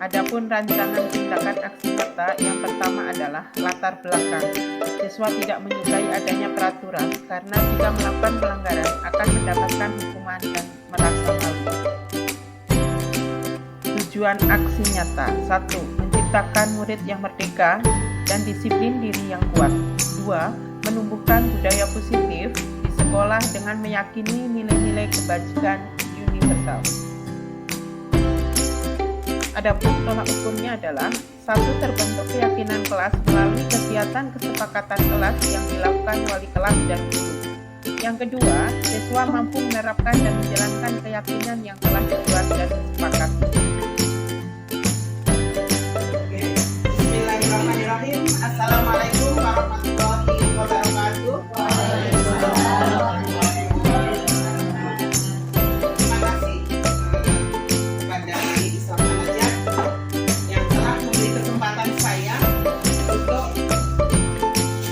Adapun rancangan tindakan aksi nyata yang pertama adalah latar belakang. Siswa tidak menyukai adanya peraturan karena jika melakukan pelanggaran akan mendapatkan hukuman dan merasa malu. Tujuan aksi nyata: 1. Menciptakan murid yang merdeka dan disiplin diri yang kuat. 2. Menumbuhkan budaya positif di sekolah dengan meyakini nilai-nilai kebajikan universal. Adapun tolak ukurnya adalah 1. Terbentuk keyakinan kelas melalui kegiatan kesepakatan kelas yang dilakukan wali kelas dan guru. Yang kedua, siswa mampu menerapkan dan menjalankan keyakinan yang telah dibuat dan disepakati. Bismillahirrahmanirrahim. Assalamualaikum warahmatullahi wabarakatuh. Terima kasih kepada Islam Najat yang telah memberi kesempatan saya untuk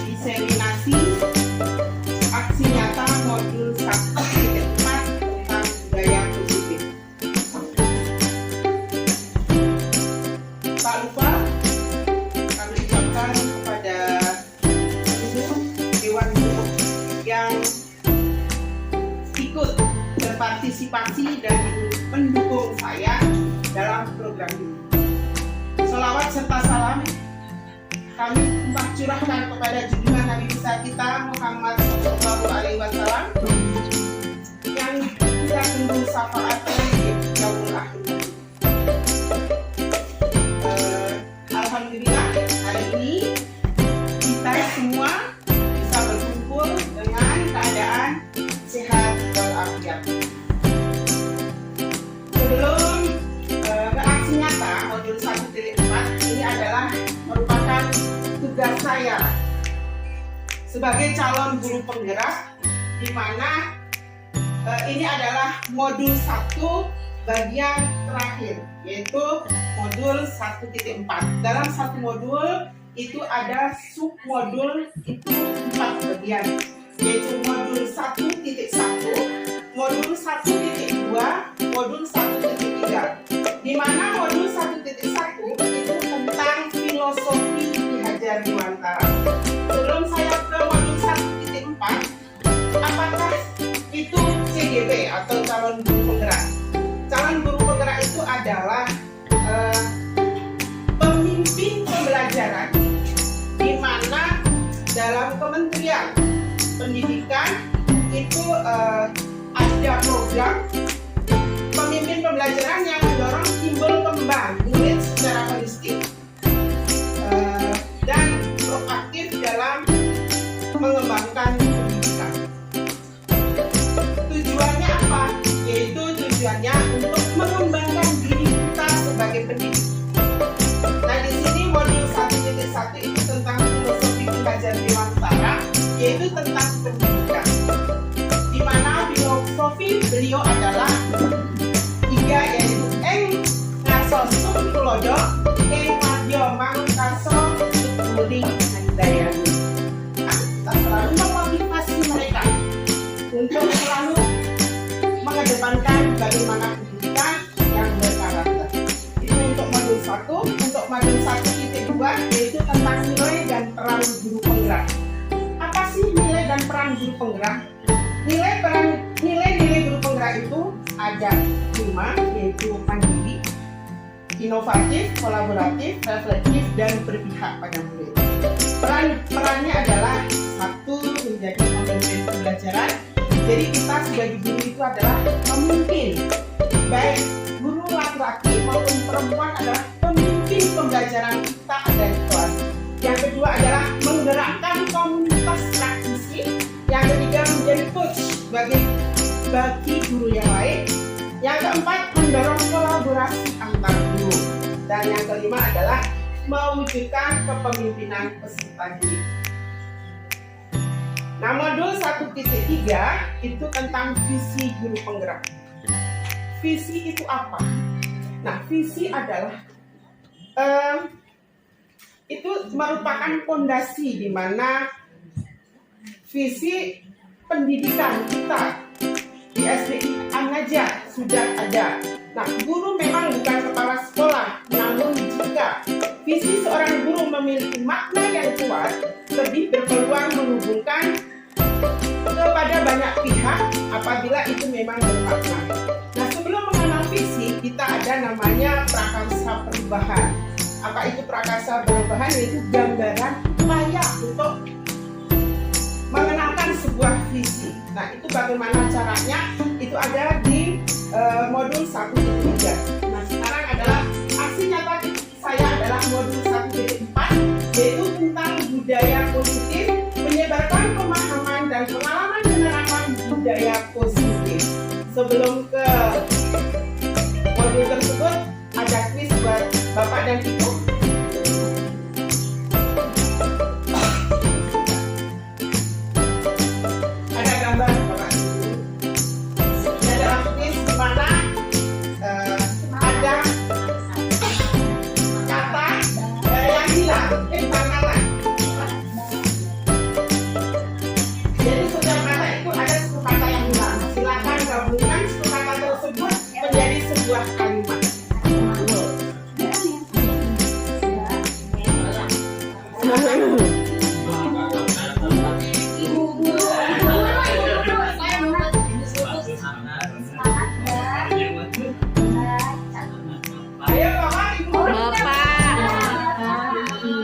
diseminasi aksi nyata modul 1.4 tentang budaya positif. Tak lupa kami ucapkan kepada seluruh Dewan Guru yang ikut berpartisipasi dan mendukung saya dalam program ini. Sholawat serta salam kami curahkan kepada junjungan Nabi besar kita Muhammad SAW yang kita tunggu syafaatnya di yaumul akhir. Alhamdulillah hari ini kita semua bisa berkumpul dengan keadaan sehat walafiat. Sebelum ke aksi nyata modul 1.4, ini adalah merupakan tugas saya sebagai calon guru penggerak, di mana ini adalah modul 1 bagian terakhir, yaitu modul 1.4. Dalam satu modul itu ada submodul itu 4 bagian, yaitu modul 1.1, modul 1.2, modul 1.3. Di mana modul 1.1 itu tentang filosofi Ki Hajar Dewantara. Sebelum saya ke modul 1.4, apakah itu CGP atau calon guru penggerak? Calon guru penggerak itu adalah pemimpin pembelajaran, di mana dalam Kementerian Pendidikan itu ada program pemimpin pembelajaran yang mendorong timbul kembang murid secara holistik dan proaktif dalam mengembangkan pendidikan. Tujuannya apa? Yaitu tujuannya untuk mengembangkan diri kita sebagai pendidik. Nah, di sini modul 1.1 itu tentang filosofi Ki Hajar Dewantara, yaitu tentang pendidikan. Di mana filosofi beliau adalah 3, yaitu ngaso sum tulodo, madyo mangkaso tuling handayani. Kita selalu memotivasi mereka untuk selalu mengedepankan bagaimana pendidikan yang berkarakter. Itu untuk modul 1. Untuk modul 1.2 yaitu tentang nilai dan peran guru penggerak. Apa sih nilai dan peran guru penggerak? Nilai-nilai guru penggerak itu ada 5, yaitu mandiri, inovatif, kolaboratif, reflektif, dan berpihak pada murid. Perannya adalah 1, menjadi pemimpin pembelajaran. Jadi kita sebagai guru itu adalah pemimpin, baik guru laki-laki maupun perempuan adalah pemimpin pembelajaran kita ada di kelas. Yang kedua adalah menggerakkan komunitas praktisi. Yang ketiga menjadi coach bagi guru yang lain. Yang keempat mendorong kolaborasi antar guru. Dan yang kelima adalah mewujudkan kepemimpinan peserta didik. Nah, modul 1.3 itu tentang visi guru penggerak. Visi itu apa? Nah, visi adalah itu merupakan fondasi di mana visi pendidikan kita di SDI An-Najat sudah ada. Nah, guru memang bukan kepala sekolah, namun sini seorang guru memiliki makna yang kuat, lebih berpeluang menghubungkan kepada banyak pihak apabila itu memang bermakna. Nah, sebelum mengenal visi, kita ada namanya prakarsa perubahan. Apa itu prakarsa perubahan? Yaitu gambaran upaya untuk mengenalkan sebuah visi. Nah, itu bagaimana caranya? Itu ada di modul 1.3. Nah, sekarang adalah aksi nyata saya adalah modul 1.4, yaitu tentang budaya positif, menyebarkan pemahaman dan pengalaman penerapan budaya positif. Sebelum ke modul tersebut, ada kuis buat Bapak dan Ibu. Ada gambar Bapak Ibu. Ini adalah kuis di mana ada kata yang hilang, tangan. Jadi setiap kata itu ada satu kata yang hilang. Silakan gabungkan satu kata tersebut menjadi sebuah kalimat. Ayo Bapak, Ibu.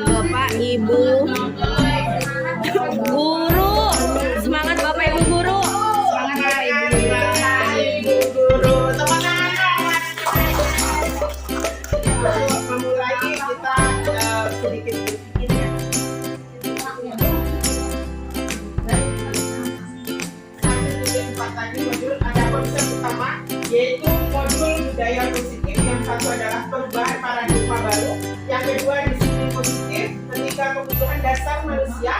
Bapak, Ibu, guru, semangat Bapak Ibu guru. Semangat Ibu Guru. Tepuk tangan dong. Untuk memulai kita sedikit berpikir ya. 1.4 tadi modul ada konsep utama, yaitu modul budaya positif. Yang satu adalah perubahan paradigma baru, yang kedua disiplin positif, ketiga kebutuhan dasar manusia,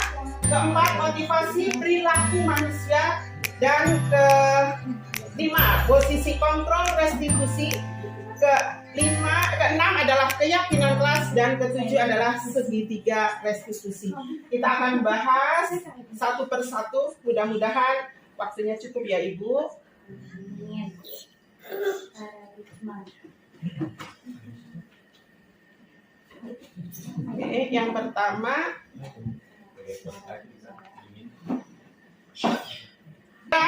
keempat motivasi perilaku manusia, dan kelima posisi kontrol restitusi, keenam adalah keyakinan kelas, dan ketujuh adalah segitiga restitusi. Kita akan bahas satu persatu, mudah-mudahan waktunya cukup ya Ibu. Oke, yang pertama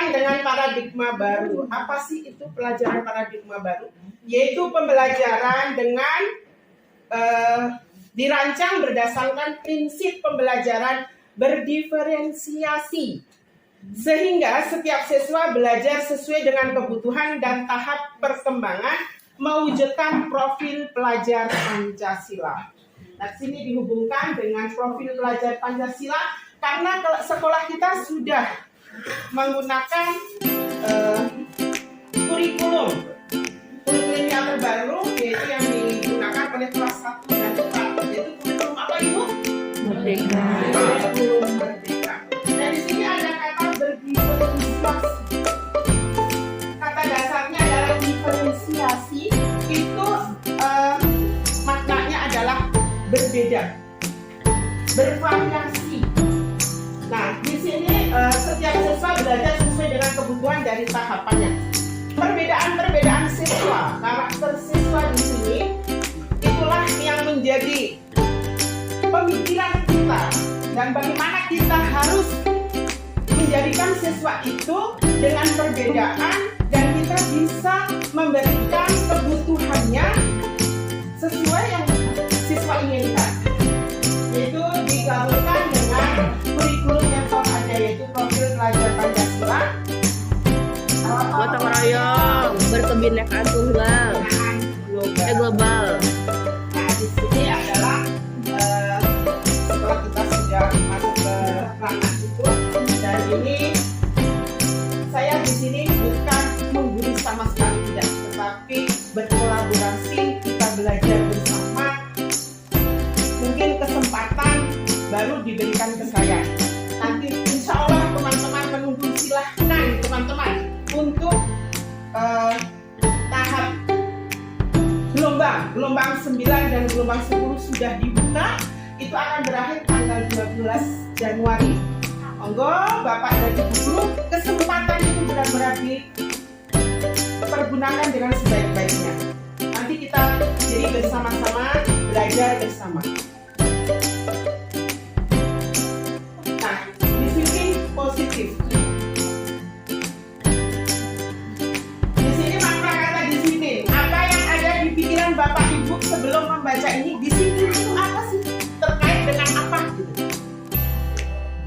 dengan paradigma baru. Apa sih itu pelajaran paradigma baru? Yaitu pembelajaran dengan dirancang berdasarkan prinsip pembelajaran berdiferensiasi, sehingga setiap siswa belajar sesuai dengan kebutuhan dan tahap perkembangan mewujudkan profil pelajar Pancasila. Nah, sini dihubungkan dengan profil pelajar Pancasila karena sekolah kita sudah menggunakan kurikulum yang terbaru, yaitu yang digunakan oleh kelas 1 dan 4, yaitu kurikulum apa Ibu? Merdeka. Kurikulum Merdeka. Dan di sini ada kata berdiferensiasi. Kata dasarnya adalah diferensiasi. Itu maknanya adalah berbeda, bervariasi. Nah, di sini setiap siswa belajar sesuai dengan kebutuhan dari tahapannya. Perbedaan-perbedaan siswa, karakter siswa di sini, itulah yang menjadi pemikiran kita dan bagaimana kita harus menjadikan siswa itu dengan perbedaan dan kita bisa memberikan kebutuhannya sesuai yang siswa inginkan, yaitu digabungkan dengan kurikulum yang telah ada, yaitu profil pelajar Pancasila, Gotong royong, berkebinekaan tunggal, global. Nah, di sini adalah setelah kita sudah masuk ke ranah itu, dan ini saya di sini bukan menggurui sama sekali tidak, tetapi berkolaborasi, kita belajar bersama. Mungkin kesempatan baru diberikan ke saya. Nanti insya Allah teman-teman menunggu, silahkan teman-teman untuk tahap gelombang 9 dan gelombang 10 sudah dibuka. Itu akan berakhir tanggal 12 Januari. Monggo Bapak dan Ibu guru, kesempatan itu benar-benar dipergunakan dengan sebaik-baiknya. Nanti kita jadi bersama-sama belajar bersama. Nah, disiplin positif. Di sini makna kata disiplin. Apa yang ada di pikiran Bapak Ibu sebelum membaca ini? Disiplin itu apa sih? Terkait dengan apa?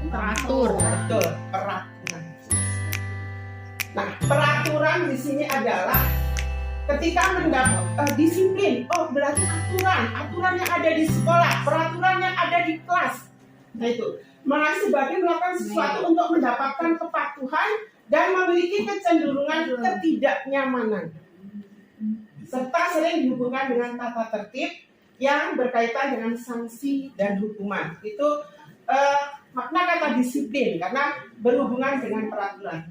Teratur. Betul, peraturan. Nah, peraturan di sini adalah ketika mendapat disiplin. Oh, berarti aturan yang ada di sekolah, peraturan yang ada di kelas. Nah itu, sebagai melakukan sesuatu untuk mendapatkan kepatuhan dan memiliki kecenderungan ketidaknyamanan, serta sering dihubungkan dengan tata tertib yang berkaitan dengan sanksi dan hukuman. Itu makna kata disiplin karena berhubungan dengan peraturan.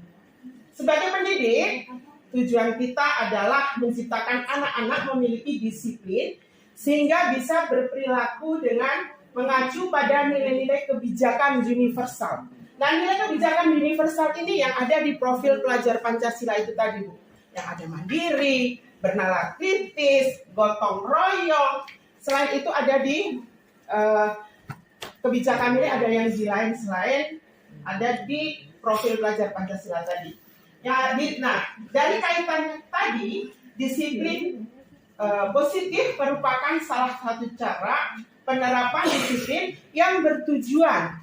Sebagai pendidik, tujuan kita adalah menciptakan anak-anak memiliki disiplin sehingga bisa berperilaku dengan mengacu pada nilai-nilai kebijakan universal. Nah, nilai kebijakan universal ini yang ada di profil pelajar Pancasila itu tadi, Bu. Yang ada mandiri, bernalar kritis, gotong royong. Selain itu ada di kebijakan ini ada yang lain selain ada di profil pelajar Pancasila tadi. Ya, nah, dari kaitannya tadi, disiplin positif merupakan salah satu cara penerapan disiplin yang bertujuan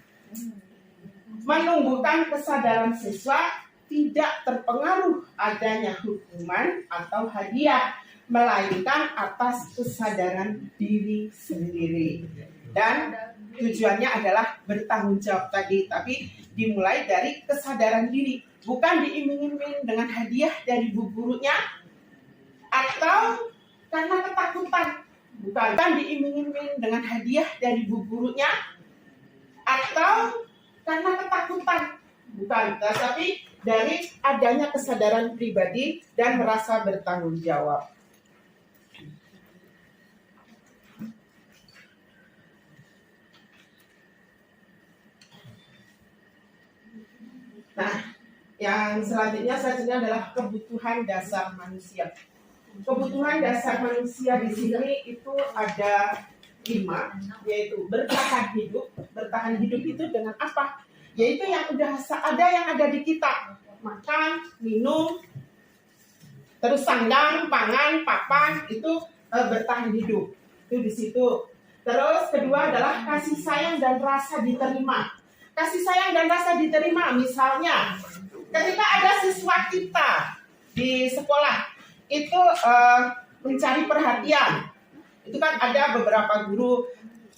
menumbuhkan kesadaran siswa tidak terpengaruh adanya hukuman atau hadiah, melainkan atas kesadaran diri sendiri. Dan tujuannya adalah bertanggung jawab tadi, tapi dimulai dari kesadaran diri, bukan diiming-iming dengan hadiah dari bu gurunya atau karena ketakutan, bukan diiming-iming dengan hadiah dari bu gurunya atau karena ketakutan, bukan, tapi dari adanya kesadaran pribadi dan merasa bertanggung jawab. Nah, yang selanjutnya adalah kebutuhan dasar manusia. Kebutuhan dasar manusia di sini itu ada 5, yaitu bertahan hidup. Bertahan hidup itu dengan apa? Yaitu yang udah ada yang ada di kita, makan, minum, terus sandang, pangan, papan, itu bertahan hidup. Itu di situ. Terus kedua adalah kasih sayang dan rasa diterima. Kasih sayang dan rasa diterima, misalnya ketika ada siswa kita di sekolah itu mencari perhatian, itu kan ada beberapa guru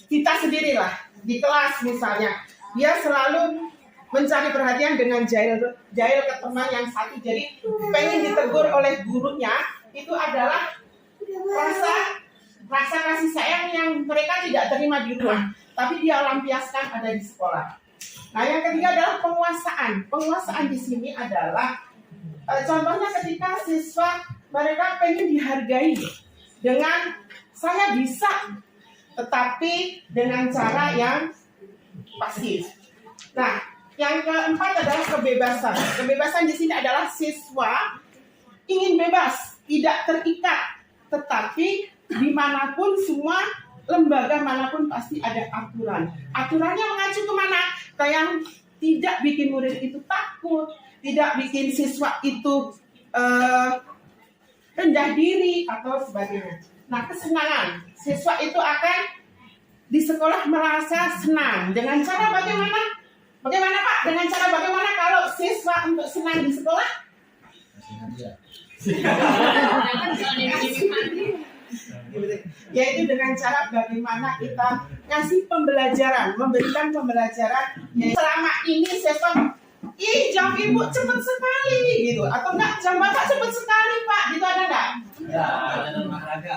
kita sendirilah di kelas misalnya, dia selalu mencari perhatian dengan jahil ke teman yang satu, jadi pengen ditegur oleh gurunya, itu adalah rasa kasih sayang yang mereka tidak terima di rumah, tapi dia lampiaskan ada di sekolah. Nah, yang ketiga adalah penguasaan. Penguasaan di sini adalah contohnya ketika siswa mereka pengen dihargai dengan saya bisa, tetapi dengan cara yang pasif. Nah, yang keempat adalah kebebasan. Kebebasan di sini adalah siswa ingin bebas, tidak terikat, tetapi dimanapun semua lembaga manapun pasti ada aturan. Aturannya mengacu kemana? Yang tidak bikin murid itu takut, tidak bikin siswa itu rendah diri atau sebagainya. Nah, kesenangan. Siswa itu akan di sekolah merasa senang. Dengan cara bagaimana? Bagaimana Pak? Dengan cara bagaimana kalau siswa untuk senang di sekolah? Yaitu dengan cara bagaimana kita ngasih pembelajaran, memberikan pembelajaran. Selama ini siswa, jam ibu cepet sekali gitu, atau enggak jam bapak cepet sekali Pak, gitu ada enggak? Ya, ada olahraga.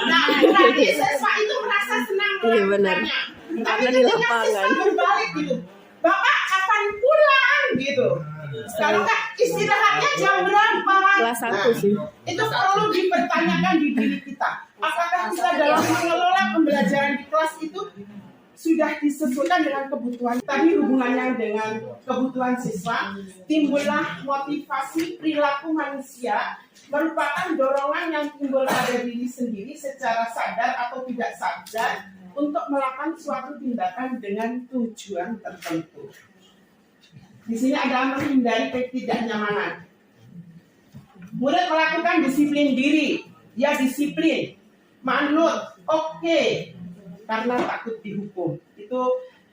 Nah, berarti siswa itu merasa senang melakukannya. Tapi ketika siswa berbalik gitu, Bapak kapan pulang gitu? Kalau enggak istirahatnya jam berapa? Kelas 1 sih. Itu perlu dipertanyakan di diri kita. Apakah kita dalam mengelola pembelajaran di kelas itu sudah disesuaikan dengan kebutuhan tadi hubungannya dengan kebutuhan siswa, timbullah motivasi perilaku manusia merupakan dorongan yang timbul pada diri sendiri secara sadar atau tidak sadar untuk melakukan suatu tindakan dengan tujuan tertentu. Di sini adalah menghindari ketidaknyamanan. Murid melakukan disiplin diri, dia disiplin, manut, oke, karena takut dihukum. Itu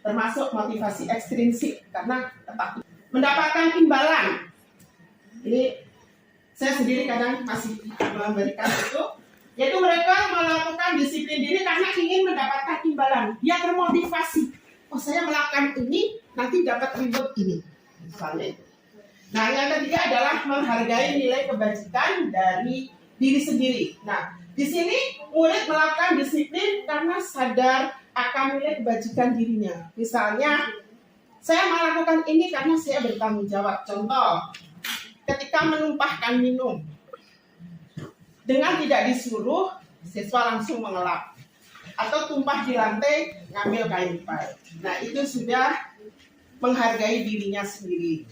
termasuk motivasi ekstrinsik karena takut. Mendapatkan imbalan. Ini saya sendiri kadang masih memberikan itu, yaitu mereka melakukan disiplin diri karena ingin mendapatkan imbalan. Dia termotivasi. Oh, saya melakukan ini nanti dapat reward ini, misalnya itu. Nah, yang ketiga adalah menghargai nilai kebajikan dari diri sendiri. Nah, di sini murid melakukan disiplin karena sadar akan nilai kebajikan dirinya. Misalnya, saya melakukan ini karena saya bertanggung jawab. Contoh, ketika menumpahkan minum, dengan tidak disuruh, siswa langsung mengelap. Atau tumpah di lantai, ngambil kain lipat. Nah, itu sudah menghargai dirinya sendiri.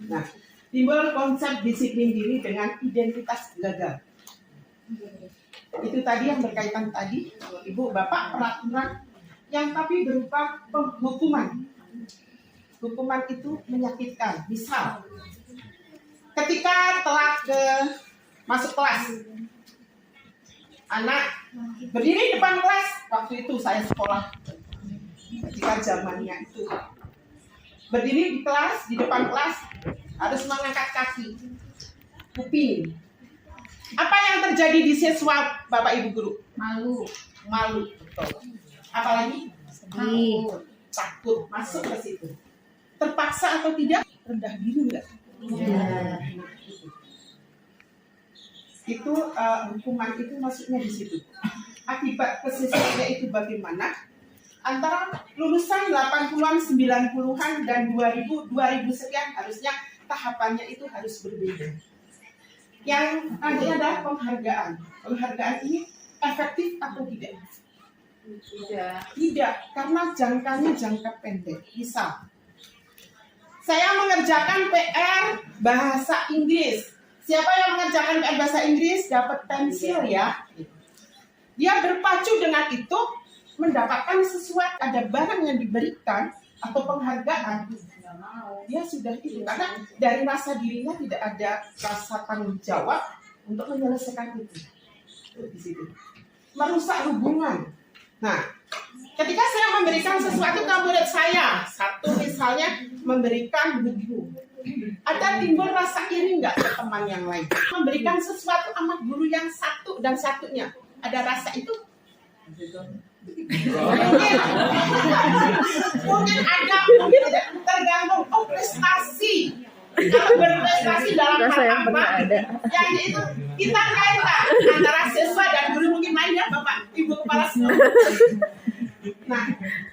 Nah, timbul konsep disiplin diri dengan identitas gagal. Itu tadi yang berkaitan tadi, Ibu, Bapak, peraturan yang tapi berupa penghukuman. Hukuman itu menyakitkan. Misal, ketika telat masuk kelas, anak berdiri depan kelas, waktu itu saya sekolah, ketika zamannya itu. Berdiri di kelas, di depan kelas, harus mengangkat kaki, kuping. Apa yang terjadi di siswa, Bapak Ibu Guru? Malu, betul. Apalagi? Takut, masuk ke situ. Terpaksa atau tidak? Rendah diri enggak? Nah, itu hukuman itu masuknya di situ. Akibat kesiswanya itu bagaimana? Antara lulusan 80-an, 90-an, dan 2000 sekian harusnya tahapannya itu harus berbeda. Yang nanti adalah penghargaan. Penghargaan ini efektif atau tidak? Tidak, karena jangkanya jangka pendek. Misal, saya mengerjakan PR bahasa Inggris. Siapa yang mengerjakan PR bahasa Inggris dapat pensil ya. Dia berpacu dengan itu, mendapatkan sesuatu, ada barang yang diberikan atau penghargaan, dia sudah itu karena dari rasa dirinya tidak ada rasa tanggung jawab untuk menyelesaikan itu. Di situ merusak hubungan. Nah, ketika saya memberikan sesuatu ke murid saya, satu misalnya memberikan buku, ada timbul rasa iri nggak ke teman yang lain? Memberikan sesuatu amat guru yang satu dan satunya, ada rasa itu? Mungkin ada, mungkin tidak, tergantung. Oh, prestasi. Kalau berprestasi dalam hal apa? Yang itu kita kaitkan antara siswa dan guru, mungkin main ya Bapak Ibu Kepala Sekolah. Nah,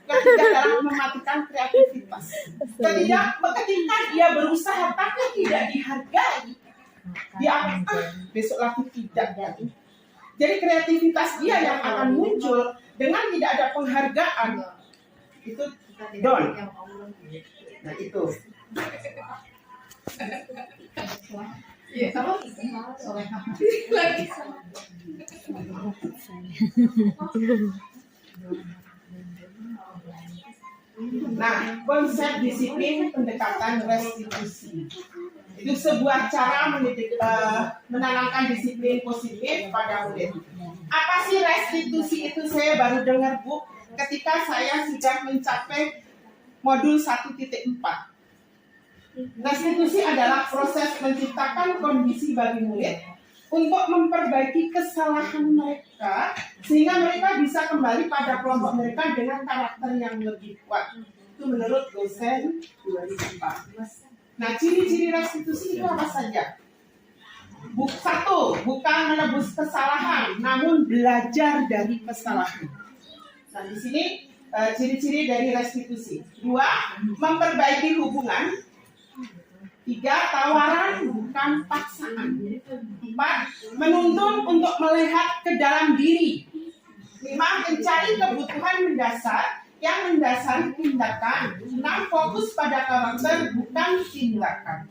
ketiga adalah mematikan kreativitas. Ketika dia berusaha tapi tidak dihargai, dia akan besok lagi tidak jadi. Jadi kreativitas dia yang akan muncul dengan tidak ada penghargaan itu down. Nah itu. Nah, konsep disiplin pendekatan restitusi itu sebuah cara menanamkan disiplin positif pada murid. Apa sih restitusi itu? Saya baru dengar Bu ketika saya sudah mencapai modul 1.4. Restitusi adalah proses menciptakan kondisi bagi murid untuk memperbaiki kesalahan mereka sehingga mereka bisa kembali pada kelompok mereka dengan karakter yang lebih kuat. Itu menurut dosen 2014. Nah, ciri-ciri restitusi itu apa saja? Satu, bukan menebus kesalahan, namun belajar dari kesalahan. Nah, di sini ciri-ciri dari restitusi. Dua, memperbaiki hubungan. 3. Tawaran bukan paksaan. 4. Menuntun untuk melihat ke dalam diri. 5. Mencari kebutuhan mendasar yang mendasari tindakan. 6. Fokus pada karakter bukan tindakan.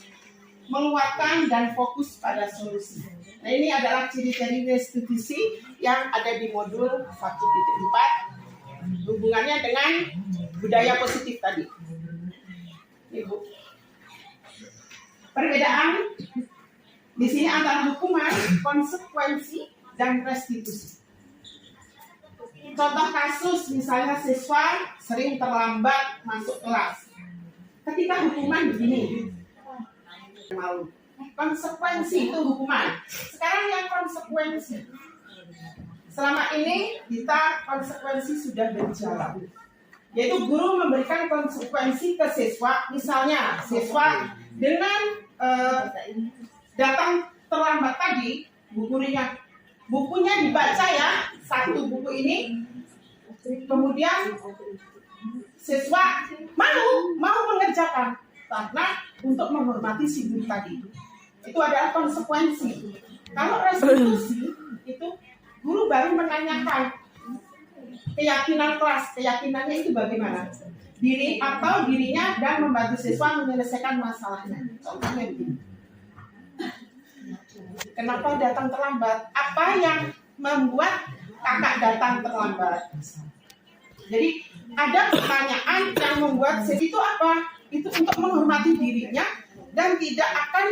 Menguatkan dan fokus pada solusi. Nah, ini adalah ciri-ciri restitusi yang ada di modul 1.4 hubungannya dengan budaya positif tadi. Ibu. Perbedaan di sini antara hukuman, konsekuensi, dan restitusi. Contoh kasus misalnya siswa sering terlambat masuk kelas. Ketika hukuman begini, malu. Konsekuensi itu hukuman. Sekarang yang konsekuensi. Selama ini kita konsekuensi sudah berjalan. Yaitu guru memberikan konsekuensi ke siswa. Misalnya siswa dengan datang terlambat tadi, bukunya dibaca ya, satu buku ini. Kemudian siswa mau mengerjakan karena untuk menghormati si guru tadi. Itu adalah konsekuensi. Kalau restitusi itu guru baru menanyakan keyakinan kelas, keyakinannya itu bagaimana? Diri atau dirinya dan membantu siswa menyelesaikan masalahnya. Contohnya begini. Kenapa datang terlambat? Apa yang membuat kakak datang terlambat? Jadi ada pertanyaan yang membuat itu apa? Itu untuk menghormati dirinya dan tidak akan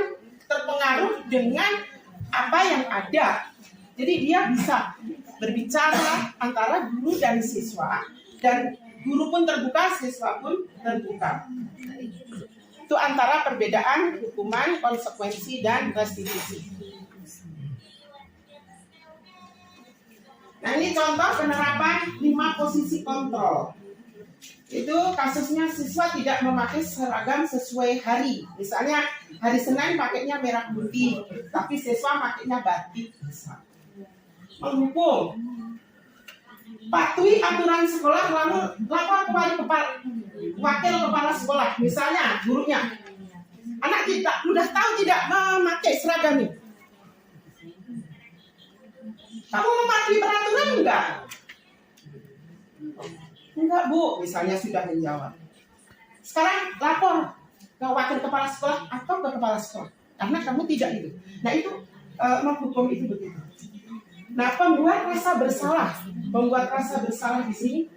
terpengaruh dengan apa yang ada. Jadi dia bisa berbicara antara guru dan siswa, dan guru pun terbuka, siswa pun terbuka. Itu antara perbedaan hukuman, konsekuensi, dan restitusi. Nah, ini contoh penerapan 5 posisi kontrol. Itu kasusnya siswa tidak memakai seragam sesuai hari. Misalnya hari Senin pakainya merah putih, tapi siswa pakainya batik. Menghukum, patuhi aturan sekolah lalu lapor kepada wakil kepala sekolah. Misalnya gurunya, anak kita sudah tahu tidak memakai seragam ini. Kamu mematuhi peraturan enggak? Enggak, Bu, misalnya sudah menjawab. Sekarang lapor ke wakil kepala sekolah atau ke kepala sekolah, karena kamu tidak itu. Nah, itu menghukum itu begitu. Nah, pembuat rasa bersalah di sini,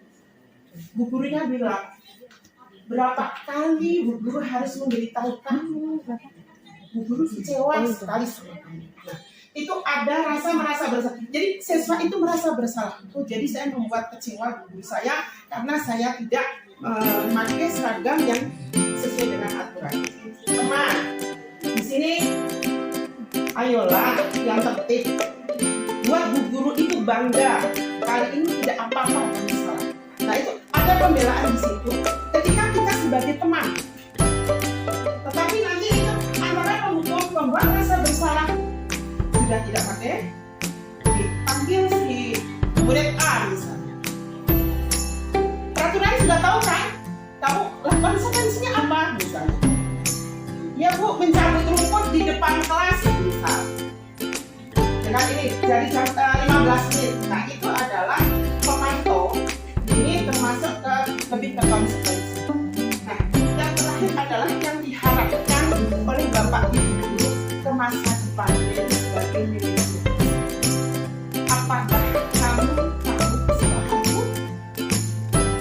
Bu gurunya bilang, berapa kali Bu guru harus memberitahu kamu? Bu guru kecewa sekali sama kamu. Nah, itu ada merasa bersalah. Jadi siswa itu merasa bersalah. Oh, jadi saya membuat kecewa guru saya karena saya tidak memakai seragam yang sesuai dengan aturan. Teman, di sini ayolah yang tertib. Buat Bu guru itu bangga. Kali ini tidak apa-apa yang salah. Nah, itu ada pembelaan di situ. Ketika kita sebagai teman. Tetapi nanti itu antara penghukum pembuat rasa bersalah sudah tidak pakai, dipanggil si murid A misalnya. Peraturan sudah tahu kan? Kamu konsekuensinya apa misalnya? Ya Bu, mencabut rumput di depan kelas misal. Dengan ini dari jam 15 menit. Nah, itu adalah pemantau. Ini termasuk lebih ke konsekuensi. Nah, yang terakhir adalah yang diharapkan oleh Bapak Ibu guru ke masa depan, yaitu sebagai manajer. Apakah kamu kesalahanmu?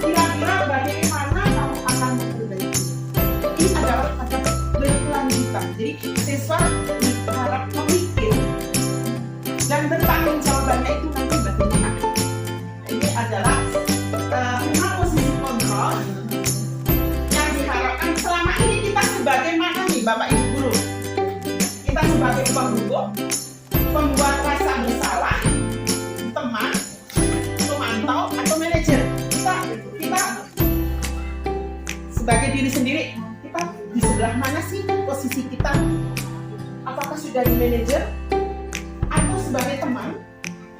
Kira-kira bagaimana kamu akan memperbaiki? Ini adalah pada berkelanjutan. Jadi siswa diharap memikir dan bertanggung jawabannya itu nanti bagaimana. Ini adalah 5 posisi kontrol yang diharapkan. Selama ini kita sebagai mana nih Bapak Ibu guru? Kita sebagai penghukum, pembuat rasa bersalah, teman, pemantau, atau manajer. Kita sebagai diri sendiri, kita di sebelah mana sih posisi kita? Apakah sudah di manajer, atau sebagai teman,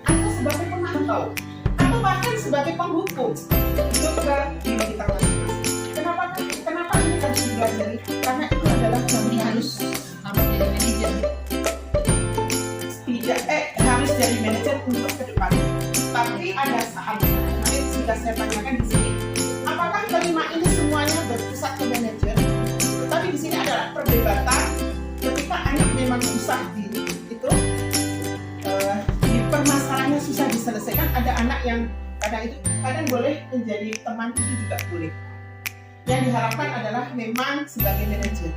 atau sebagai pemantau, atau bahkan sebagai penghukum? Itu ke diri kita masing-masing. Kenapa ini harus dipelajari? Karena itu adalah yang harus sudah saya tanyakan di sini, apakah kelima ini semuanya berpusat ke manajer? Tetapi di sini adalah perdebatan ketika anak memang susah di permasalahannya susah diselesaikan. Ada anak yang kadang boleh menjadi teman, itu juga boleh. Yang diharapkan adalah memang sebagai manajer.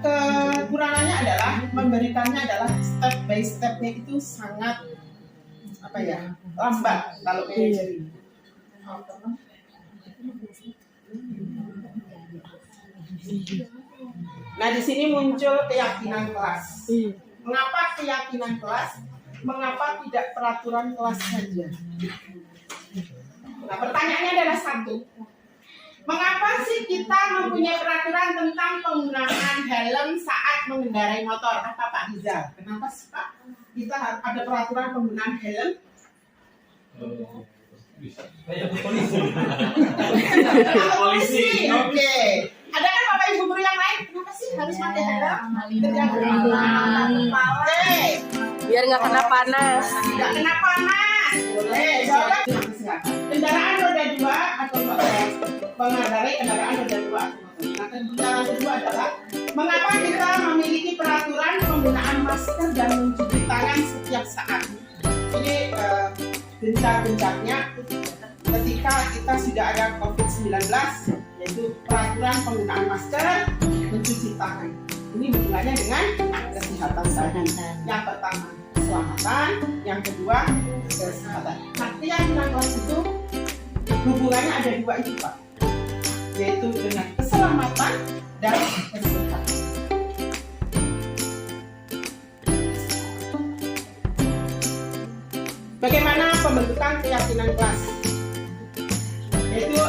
Kekurangannya adalah memberikannya adalah step by stepnya itu sangat lambat kalau manajer ini. Nah, di sini muncul keyakinan kelas. Mengapa keyakinan kelas? Mengapa tidak peraturan kelas saja? Nah, pertanyaannya adalah satu. Mengapa sih kita mempunyai peraturan tentang penggunaan helm saat mengendarai motor? Apa Pak Rizal? Kenapa sih Pak? Kita ada peraturan penggunaan helm? Polisi. Oke. Ada kan Bapak Ibu guru yang lain? Kenapa sih harus pakai helm? Biar nggak kena panas. Tidak kena panas. Boleh. Kendaraan roda 2 atau mengendarai kendaraan roda 2 atau motor. Nah, kendaraan kedua adalah mengapa kita memiliki peraturan penggunaan masker dan mencuci tangan setiap saat. Ini gencar-gencarnya ketika kita sudah ada COVID-19, yaitu peraturan penggunaan masker, mencuci tangan. Ini hubungannya dengan kesehatan tadi. Yang pertama keselamatan, yang kedua kesehatan. Nah, keyakinan kelas itu hubungannya ada dua itu Pak, yaitu dengan keselamatan dan kesehatan. Bagaimana pembentukan keyakinan kelas? Yaitu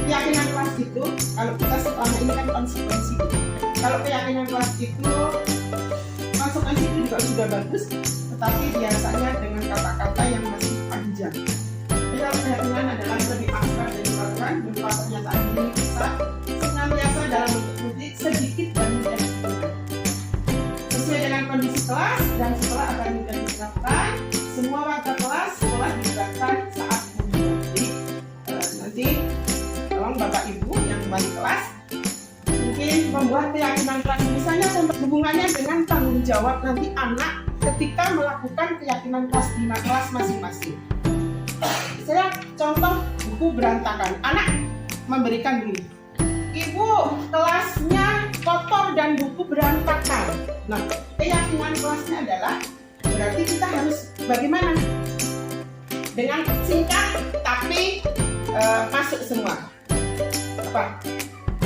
keyakinan kelas itu, kalau kita selama ini kan konsekuensi. Kalau keyakinan kelas itu, konsekuensi itu juga sudah bagus, tetapi biasanya dengan kata-kata yang masih panjang. Jadi keyakinan adalah lebih abstrak dari peraturan, berupa pernyataan ini bisa senantiasa dalam bentuk multi, sedikit dan mudah diterapkan. Sesuai dengan kondisi kelas dan setelah akan mudah diterapkan, semua warga kelas sekolah dilibatkan saat membuat. Jadi nanti tolong Bapak Ibu yang wali kelas mungkin membuat keyakinan kelas, misalnya hubungannya dengan tanggung jawab nanti anak ketika melakukan keyakinan kelas di kelas masing-masing. Saya contoh buku berantakan, anak memberikan diri, Ibu kelasnya kotor dan buku berantakan. Nah, keyakinan kelasnya adalah berarti kita harus bagaimana? Dengan singkat tapi masuk semua. Apa?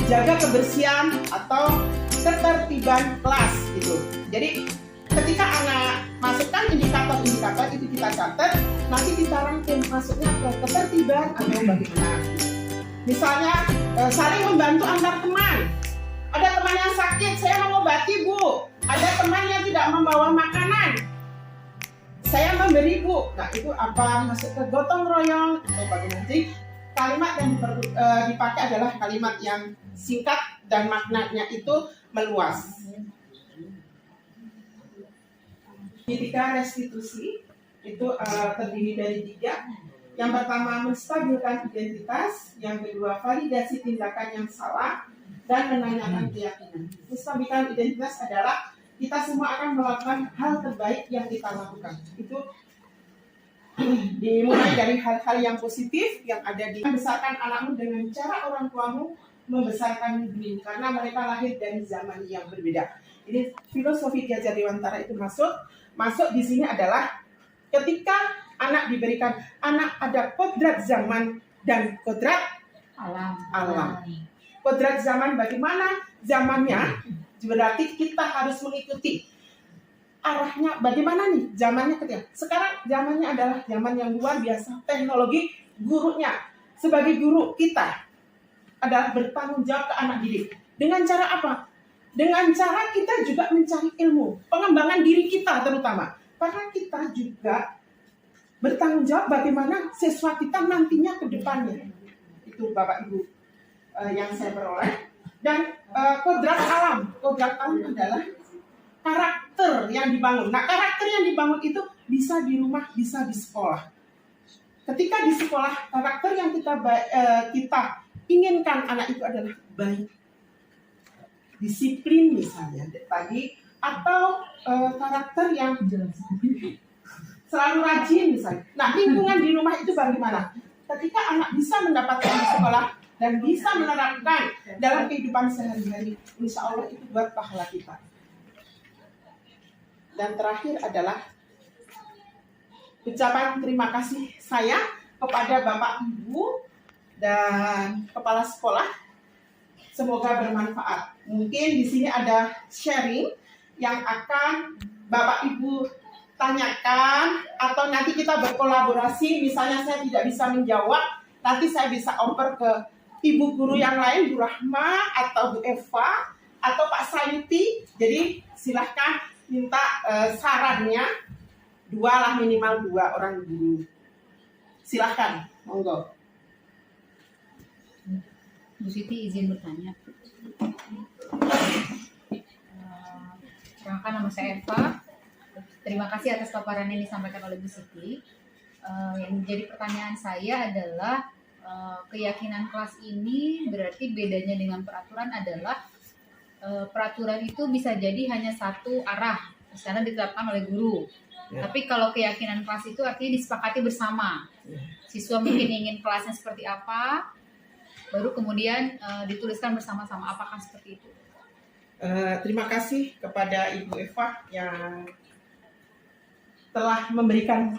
Jaga kebersihan atau ketertiban kelas gitu. Jadi ketika anak masukkan indikator-indikator itu kita catat, nanti kita rangkum masuknya ke ketertiban atau bagaimana. Misalnya saling membantu antar teman. Ada teman yang sakit, saya mengobati Bu. Ada teman yang tidak membawa makanan, saya memberi Bu. Nah, itu apa? Masuk ke gotong royong atau bagaimana? Jadi kalimat yang dipakai adalah kalimat yang singkat dan maknanya itu meluas. Etika restitusi itu terdiri dari 3. Yang pertama menstabilkan identitas, yang kedua validasi tindakan yang salah, dan menanyakan keyakinan. Menstabilkan identitas adalah kita semua akan melakukan hal terbaik yang kita lakukan. Itu dimulai dari hal-hal yang positif yang ada di membesarkan anakmu dengan cara orang tuamu membesarkan diri, karena mereka lahir dari zaman yang berbeda. Ini filosofi Ki Hajar Dewantara itu masuk di sini adalah ketika anak diberikan, anak ada kodrat zaman dan kodrat alam. Kodrat zaman bagaimana zamannya, berarti kita harus mengikuti arahnya bagaimana nih zamannya ketika. Sekarang zamannya adalah zaman yang luar biasa, teknologi. Gurunya sebagai guru kita adalah bertanggung jawab ke anak didik. Dengan cara apa? Dengan cara kita juga mencari ilmu, pengembangan diri kita terutama. Karena kita juga bertanggung jawab bagaimana siswa kita nantinya ke depannya. Itu Bapak Ibu yang saya peroleh. Dan kodrat alam adalah karakter yang dibangun. Nah, karakter yang dibangun itu bisa di rumah, bisa di sekolah. ketika di sekolah karakter yang kita inginkan anak itu adalah baik, disiplin misalnya tadi, atau karakter yang selalu rajin misalnya. Nah, lingkungan di rumah itu bagaimana? Ketika anak bisa mendapatkan di sekolah dan bisa menerapkan dalam kehidupan sehari-hari, insya Allah itu buat pahala kita. Dan terakhir adalah ucapan terima kasih saya kepada Bapak Ibu dan kepala sekolah. Semoga bermanfaat. Mungkin di sini ada sharing yang akan Bapak Ibu tanyakan, atau nanti kita berkolaborasi. Misalnya saya tidak bisa menjawab, nanti saya bisa oper ke ibu guru yang lain, Bu Rahma atau Bu Eva atau Pak Sayuti. Jadi silahkan minta sarannya, minimal 2 orang guru. Silahkan, monggo. Bu Siti izin bertanya. Perkenalkan, nama saya Eva. Terima kasih atas paparan yang disampaikan oleh Bu Siti. Yang menjadi pertanyaan saya adalah keyakinan kelas ini berarti bedanya dengan peraturan adalah peraturan itu bisa jadi hanya satu arah, misalnya ditetapkan oleh guru. Ya. Tapi kalau keyakinan kelas itu artinya disepakati bersama. Siswa mungkin ingin kelasnya seperti apa, baru kemudian dituliskan bersama-sama. Apakah seperti itu? Terima kasih kepada Ibu Eva yang telah memberikan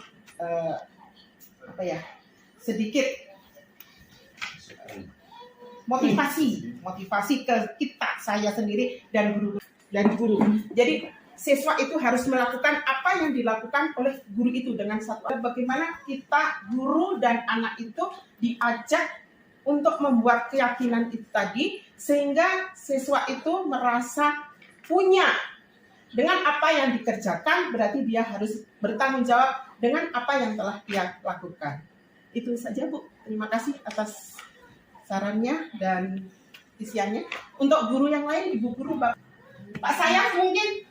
sedikit motivasi ke kita, saya sendiri dan guru. Jadi siswa itu harus melakukan apa yang dilakukan oleh guru itu dengan satu. Bagaimana kita guru dan anak itu diajak untuk membuat keyakinan itu tadi, sehingga siswa itu merasa punya dengan apa yang dikerjakan, berarti dia harus bertanggung jawab dengan apa yang telah dia lakukan. Itu saja, Bu. Terima kasih atas sarannya dan isiannya. Untuk guru yang lain, Ibu Guru, Pak Sayang mungkin,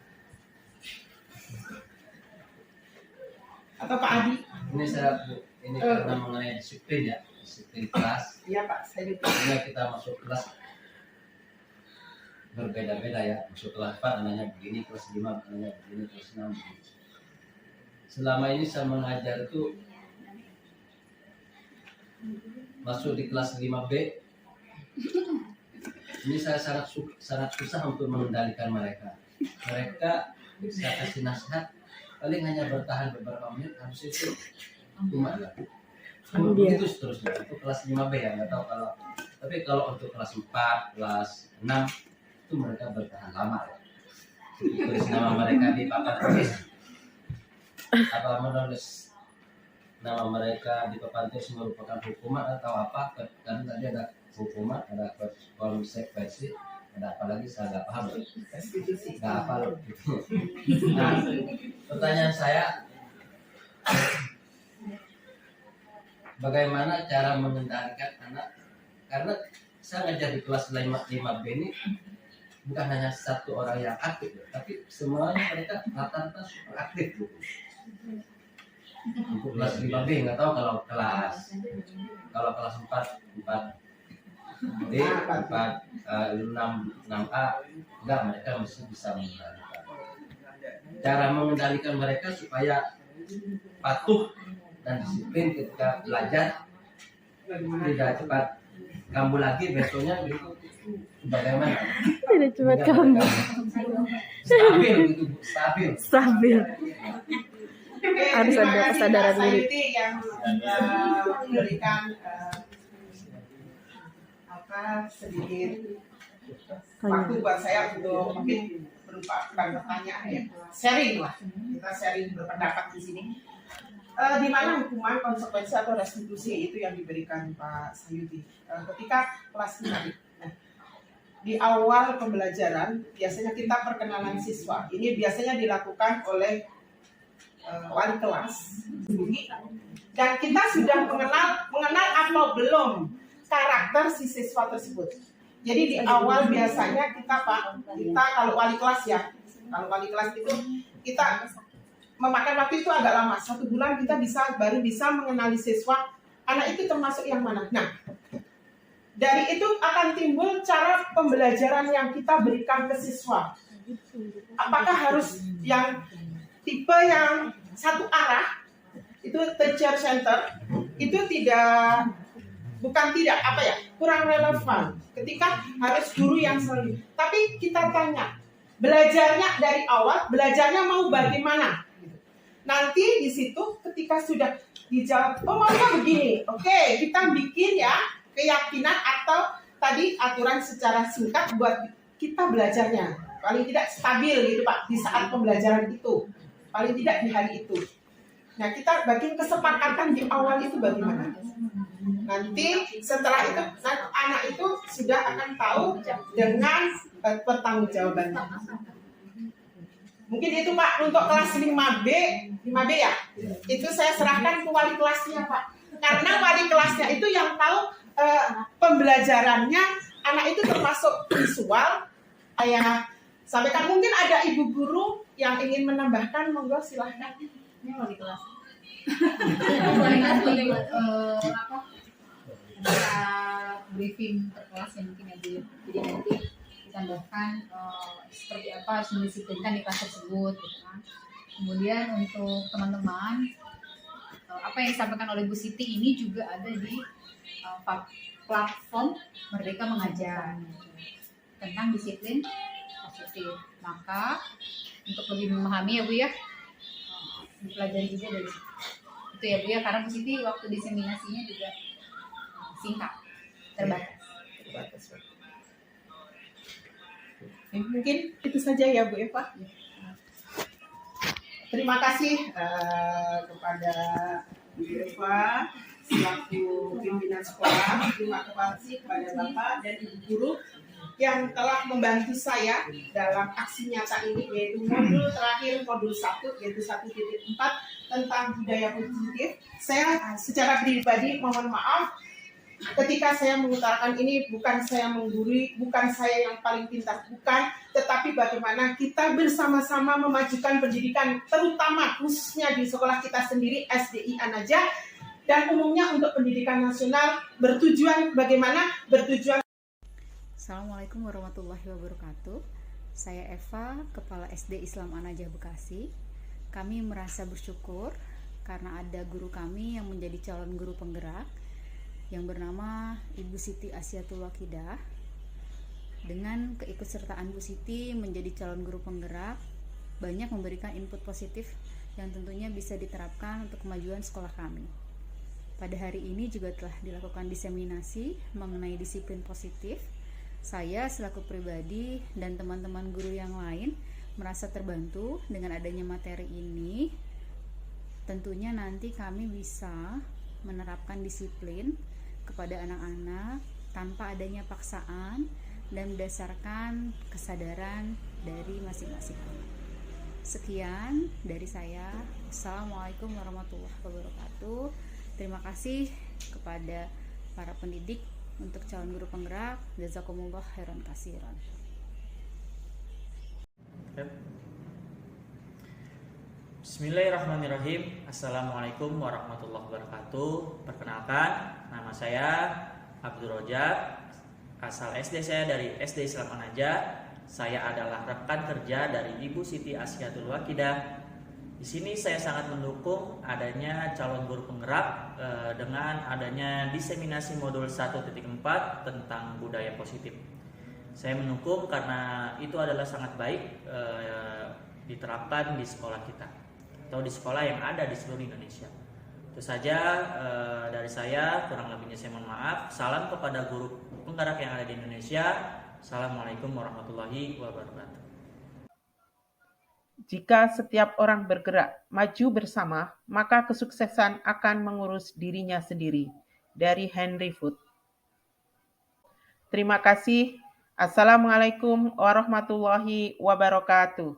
atau Pak Adi. Ini saya ini karena mengenai disiplin ya, disiplin kelas. Iya Pak, saya juga. Sehingga kita masuk kelas berbeda-beda ya. Masuk kelas 4 anaknya begini, kelas 5 anaknya begini, kelas 6 begini. Selama ini saya mengajar itu masuk di kelas 5B. Ini saya sangat susah untuk mengendalikan mereka. Mereka saya kasih nasihat paling hanya bertahan beberapa menit, habis itu cuma begitu seterusnya. Itu kelas 5B ya, nggak tahu kalau. Tapi kalau untuk kelas 4, kelas 6 itu mereka bertahan lama ya. Tulis nama mereka di papan tulis. Apa menulis nama mereka di papan tulis merupakan hukuman atau apa? Karena tadi ada hukuman, ada konsekuensi, ada apa lagi saya nggak paham. Nggak apa loh. Nah, pertanyaan saya, bagaimana cara mengendalikan anak? Karena saya ngajar di kelas 5B ini bukan hanya satu orang yang aktif, tapi semuanya mereka rata-rata super aktif. Untuk kelas 5B nggak tahu kalau kelas 4 D, 6A enggak, mereka mesti bisa mengendalikan. Cara mengendalikan mereka supaya patuh dan disiplin ketika belajar, tidak cepat kambuh lagi besoknya gitu. Bagaimana? Tidak cuma kamu. Stabil gitu, stabil. Stabil. Oke, Harus terima ada kasih kesadaran Pak diri. Sayuti yang memberikan sedikit waktu buat saya untuk mungkin berupa pertanyaan ya, sharing lah, kita sharing berpendapat di sini. Di mana hukuman, konsekuensi atau restitusi itu yang diberikan Pak Sayuti ketika kelas 5. Nah, di awal pembelajaran biasanya kita perkenalan siswa. Ini biasanya dilakukan oleh wali kelas dan kita sudah mengenal atau belum karakter si siswa tersebut. Jadi di awal biasanya kita kalau wali kelas ya, kalau wali kelas itu kita memakan waktu itu agak lama. 1 bulan kita baru bisa mengenali siswa anak itu termasuk yang mana. Nah, dari itu akan timbul cara pembelajaran yang kita berikan ke siswa. Apakah harus yang tipe yang satu arah, itu teacher center, itu kurang relevan ketika harus guru yang selalu. Tapi kita tanya, belajarnya dari awal, belajarnya mau bagaimana? Nanti di situ ketika sudah dijawab, oh maunya begini, oke, kita bikin ya keyakinan atau tadi aturan secara singkat buat kita belajarnya. Paling tidak stabil gitu Pak, di saat pembelajaran itu. Paling tidak di hari itu. Nah, kita bikin kesepakatan di awal itu bagaimana? Nanti setelah itu, anak itu sudah akan tahu dengan pertanggungjawabannya. Mungkin itu Pak untuk kelas 5B ya. Itu saya serahkan ke wali kelasnya Pak. Karena wali kelasnya itu yang tahu pembelajarannya anak itu termasuk visual. Saya sampaikan, mungkin ada ibu guru yang ingin menambahkan, monggo silahkan. Ini wali kelas. Briefing per kelas yang mungkin ya Bu. Jadi nanti ditambahkan seperti apa harus mendisiplinkan di kelas tersebut gitu kan. Kemudian untuk teman-teman apa yang disampaikan oleh Bu Siti ini juga ada di platform Merdeka Mengajar tentang disiplin positif. Maka untuk lebih memahami ya Bu ya, dipelajari juga dari situ. Itu ya Bu ya, karena Bu Siti waktu diseminasinya juga singkat, terbatas. Mungkin itu saja ya Bu Eva. Terima kasih kepada Bu Eva selaku pimpinan sekolah. Terima kasih kepada Bapak dan Ibu guru yang telah membantu saya dalam aksi nyata ini, yaitu modul terakhir, modul 1, yaitu 1.4 tentang budaya positif. Saya secara pribadi mohon maaf ketika saya mengutarakan ini, bukan saya menggurui, bukan saya yang paling pintar, bukan, tetapi bagaimana kita bersama-sama memajukan pendidikan, terutama khususnya di sekolah kita sendiri, SDI Anaja, dan umumnya untuk pendidikan nasional, bertujuan. Assalamualaikum warahmatullahi wabarakatuh. Saya Eva, Kepala SD Islam Anaja Bekasi. Kami merasa bersyukur karena ada guru kami yang menjadi calon guru penggerak yang bernama Ibu Siti Asyatul Wakidah. Dengan keikutsertaan Bu Siti menjadi calon guru penggerak, banyak memberikan input positif yang tentunya bisa diterapkan untuk kemajuan sekolah kami. Pada hari ini juga telah dilakukan diseminasi mengenai disiplin positif. Saya selaku pribadi dan teman-teman guru yang lain merasa terbantu dengan adanya materi ini. Tentunya nanti kami bisa menerapkan disiplin kepada anak-anak tanpa adanya paksaan dan berdasarkan kesadaran dari masing-masing anak. Sekian dari saya. Assalamualaikum warahmatullahi wabarakatuh. Terima kasih kepada para pendidik untuk calon guru penggerak. Jazakumullah khairan katsiran. Bismillahirrahmanirrahim. Assalamualaikum warahmatullahi wabarakatuh. Perkenalkan, nama saya Abdul Rojak. Asal SD saya dari SD Islam Anaja. Saya adalah rekan kerja dari Ibu Siti Asyatul Wakidah. Di sini saya sangat mendukung adanya calon guru penggerak dengan adanya diseminasi modul 1.4 tentang budaya positif. Saya mendukung karena itu adalah sangat baik diterapkan di sekolah kita atau di sekolah yang ada di seluruh Indonesia. Itu saja dari saya, kurang lebihnya saya mohon maaf. Salam kepada guru penggerak yang ada di Indonesia. Assalamualaikum warahmatullahi wabarakatuh. Jika setiap orang bergerak maju bersama, maka kesuksesan akan mengurus dirinya sendiri. Dari Henry Ford. Terima kasih. Assalamualaikum warahmatullahi wabarakatuh.